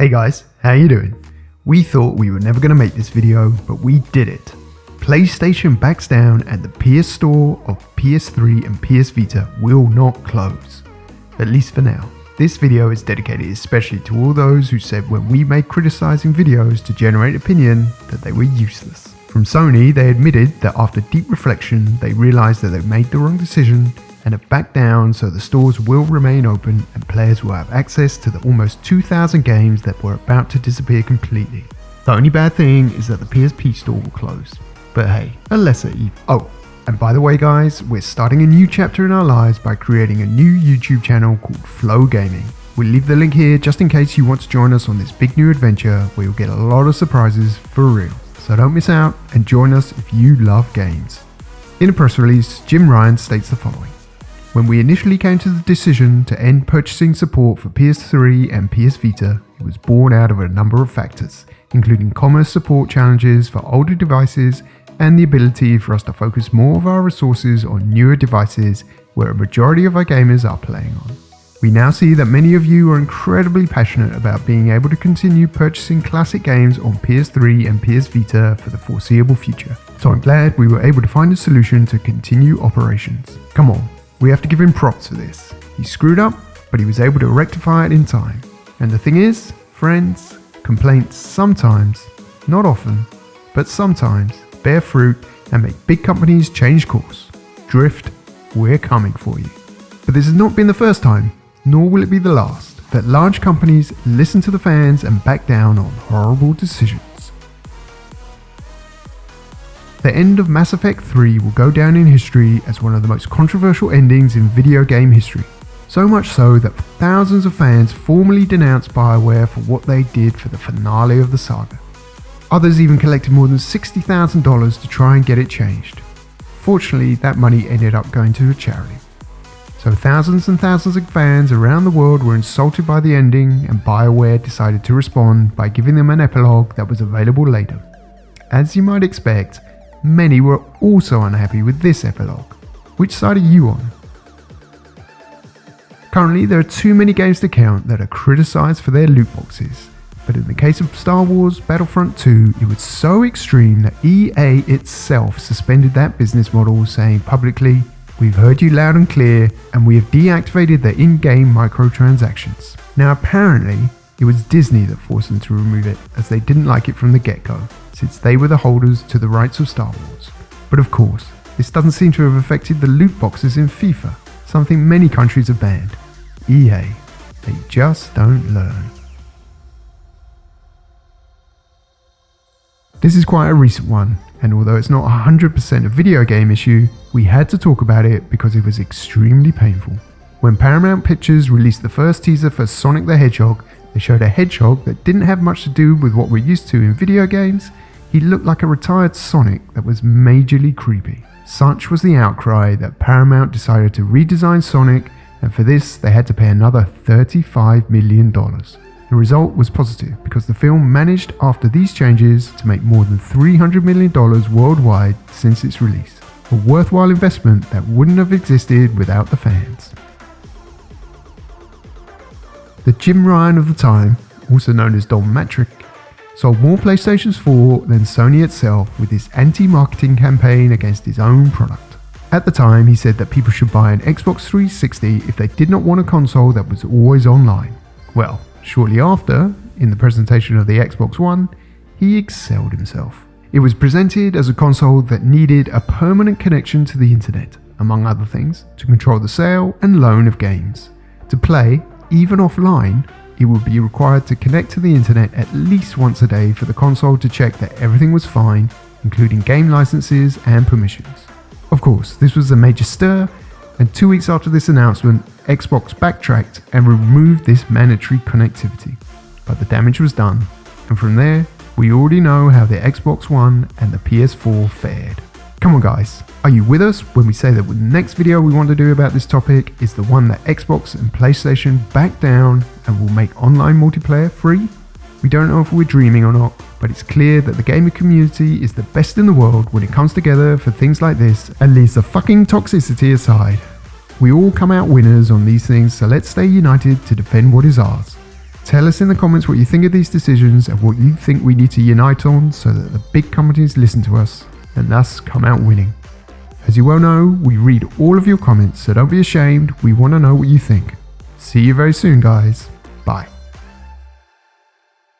Hey guys, how you doing? We thought we were never going to make this video, but we did it. PlayStation backs down and the PS Store of PS3 and PS Vita will not close. At least for now. This video is dedicated especially to all those who said when we made criticizing videos to generate opinion that they were useless. From Sony, they admitted that after deep reflection, they realized that they made the wrong decision and have backed down so the stores will remain open and players will have access to the almost 2,000 games that were about to disappear completely. The only bad thing is that the PSP store will close. But hey, a lesser evil. Oh, and by the way guys, we're starting a new chapter in our lives by creating a new YouTube channel called Flow Gaming. We'll leave the link here just in case you want to join us on this big new adventure where you'll get a lot of surprises for real. So don't miss out and join us if you love games. In a press release, Jim Ryan states the following. When we initially came to the decision to end purchasing support for PS3 and PS Vita, it was born out of a number of factors, including commerce support challenges for older devices and the ability for us to focus more of our resources on newer devices where a majority of our gamers are playing on. We now see that many of you are incredibly passionate about being able to continue purchasing classic games on PS3 and PS Vita for the foreseeable future. So I'm glad we were able to find a solution to continue operations. Come on. We have to give him props for this. He screwed up, but he was able to rectify it in time. And the thing is, friends, complaints sometimes, not often, but sometimes bear fruit and make big companies change course. Drift, we're coming for you. But this has not been the first time, nor will it be the last, that large companies listen to the fans and back down on horrible decisions. The end of Mass Effect 3 will go down in history as one of the most controversial endings in video game history. So much so that thousands of fans formally denounced BioWare for what they did for the finale of the saga. Others even collected more than $60,000 to try and get it changed. Fortunately, that money ended up going to a charity. So thousands and thousands of fans around the world were insulted by the ending, and BioWare decided to respond by giving them an epilogue that was available later. As you might expect, many were also unhappy with this epilogue. Which side are you on? Currently, there are too many games to count that are criticized for their loot boxes, but in the case of Star Wars Battlefront 2, it was so extreme that EA itself suspended that business model, saying publicly, "We've heard you loud and clear, and we have deactivated the in-game microtransactions." Now apparently, it was Disney that forced them to remove it, as they didn't like it from the get-go, since they were the holders to the rights of Star Wars. But of course, this doesn't seem to have affected the loot boxes in FIFA, something many countries have banned. EA, they just don't learn. This is quite a recent one, and although it's not 100% a video game issue, we had to talk about it because it was extremely painful. When Paramount Pictures released the first teaser for Sonic the Hedgehog, they showed a hedgehog that didn't have much to do with what we're used to in video games. He looked like a retired Sonic that was majorly creepy. Such was the outcry that Paramount decided to redesign Sonic, and for this they had to pay another $35 million. The result was positive because the film managed after these changes to make more than $300 million worldwide since its release. A worthwhile investment that wouldn't have existed without the fans. The Jim Ryan of the time, also known as Don Matrick, sold more PlayStations 4 than Sony itself with his anti-marketing campaign against his own product. At the time, he said that people should buy an Xbox 360 if they did not want a console that was always online. Well, shortly after, in the presentation of the Xbox One, he excelled himself. It was presented as a console that needed a permanent connection to the internet, among other things, to control the sale and loan of games. To play, even offline, it would be required to connect to the internet at least once a day for the console to check that everything was fine, including game licenses and permissions. Of course, this was a major stir, and 2 weeks after this announcement, Xbox backtracked and removed this mandatory connectivity. But the damage was done, and from there, we already know how the Xbox One and the PS4 fared. Come on guys, are you with us when we say that the next video we want to do about this topic is the one that Xbox and PlayStation back down and will make online multiplayer free? We don't know if we're dreaming or not, but it's clear that the gaming community is the best in the world when it comes together for things like this and leaves the fucking toxicity aside. We all come out winners on these things, so let's stay united to defend what is ours. Tell us in the comments what you think of these decisions and what you think we need to unite on so that the big companies listen to us and thus come out winning. As you well know, we read all of your comments, so don't be ashamed. We want to know what you think. See you very soon, guys. Bye.